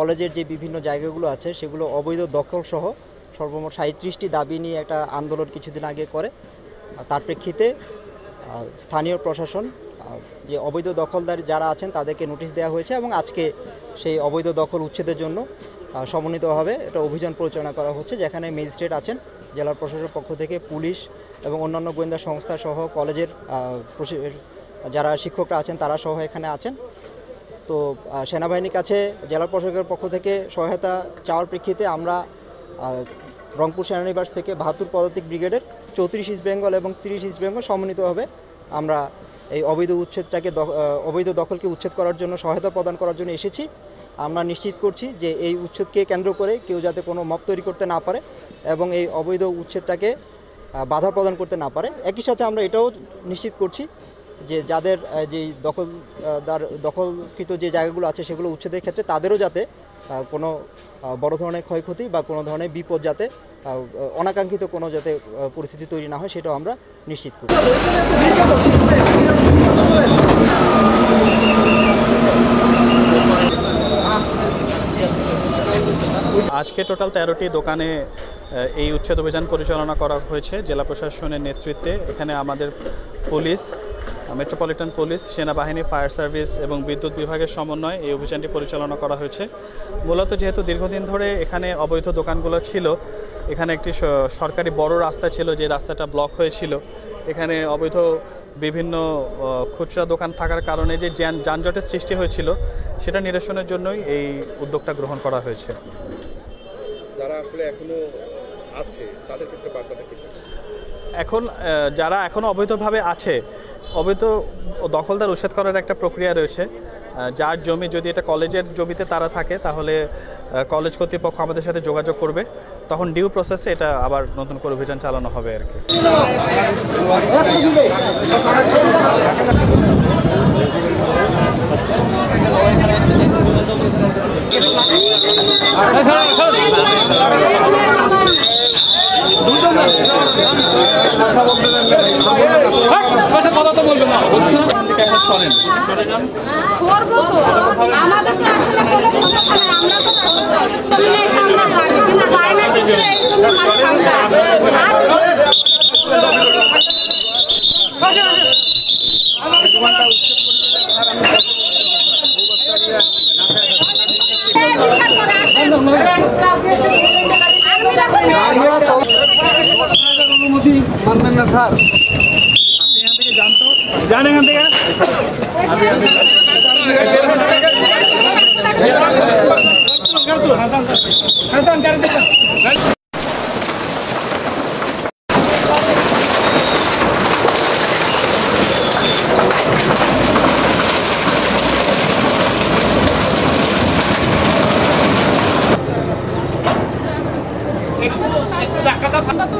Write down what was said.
কলেজের যে বিভিন্ন জায়গাগুলো আছে সেগুলো অবৈধ দখল সহ সর্বমোট 37টি দাবি নিয়ে একটা আন্দোলন কিছুদিন আগে করে। তার প্রেক্ষিতে স্থানীয় প্রশাসন যে অবৈধ দখলদার যারা আছেন তাদেরকে নোটিশ দেওয়া হয়েছে এবং আজকে সেই অবৈধ দখল উচ্ছেদের জন্য সমন্বিতভাবে একটা অভিযান পরিচালনা করা হচ্ছে, যেখানে ম্যাজিস্ট্রেট আছেন, জেলা প্রশাসনের পক্ষ থেকে পুলিশ এবং অন্যান্য গোয়েন্দা সংস্থা সহ কলেজের যারা শিক্ষকরা আছেন তারা সহ এখানে আছেন। তো সেনাবাহিনীর কাছে জেলা প্রশাসকের পক্ষ থেকে সহায়তা চাওয়ার প্রেক্ষিতে আমরা রংপুর সেনানিবাস থেকে 72 পদাতিক ব্রিগেডের 34 ইস্ট বেঙ্গল এবং 30 ইস্ট বেঙ্গল সমন্বিতভাবে আমরা এই অবৈধ দখলকে উচ্ছেদ করার জন্য সহায়তা প্রদান করার জন্য এসেছি। আমরা নিশ্চিত করছি যে এই উচ্ছেদকে কেন্দ্র করে কেউ যাতে কোনো মব তৈরি করতে না পারে এবং এই অবৈধ উচ্ছেদটাকে বাধা প্রদান করতে না পারে। একই সাথে আমরা এটাও নিশ্চিত করছি যে যাদের যে দখলকৃত যে জায়গাগুলো আছে সেগুলো উচ্ছেদের ক্ষেত্রে তাদেরও যাতে কোনো বড় ধরনের ক্ষয়ক্ষতি বা কোনো ধরনের বিপদ যাতে অনাকাঙ্ক্ষিত কোনো যাতে পরিস্থিতি তৈরি না হয় সেটাও আমরা নিশ্চিত করি। আজকে টোটাল 13টি দোকানে এই উচ্ছেদ অভিযান পরিচালনা করা হয়েছে জেলা প্রশাসনের নেতৃত্বে। এখানে আমাদের পুলিশ, মেট্রোপলিটন পুলিশ, সেনাবাহিনী, ফায়ার সার্ভিস এবং বিদ্যুৎ বিভাগের সমন্বয়ে এই অভিযানটি পরিচালনা করা হয়েছে। মূলত যেহেতু দীর্ঘদিন ধরে এখানে অবৈধ দোকানগুলো ছিল, এখানে একটি সরকারি বড় রাস্তা ছিল যে রাস্তাটা ব্লক হয়েছিল, এখানে অবৈধ বিভিন্ন খুচরা দোকান থাকার কারণে যে যানজটের সৃষ্টি হয়েছিল সেটা নিরসনের জন্যই এই উদ্যোগটা গ্রহণ করা হয়েছে। যারা আসলে এখনো আছে তাদের ক্ষেত্রে বার্তাটা কি? এখন যারা এখনো অবৈধভাবে আছে, অবৈধ দখলদার উচ্ছেদ করার একটা প্রক্রিয়া রয়েছে। যার জমি যদি এটা কলেজের জমিতে তারা থাকে তাহলে কলেজ কর্তৃপক্ষ আমাদের সাথে যোগাযোগ করবে, তখন ডিউ প্রসেসে এটা আবার নতুন করে অভিযান চালানো হবে আর কি। মানবেন না স্যার, আপনি এখান থেকে যান এখান থেকে আমরা তো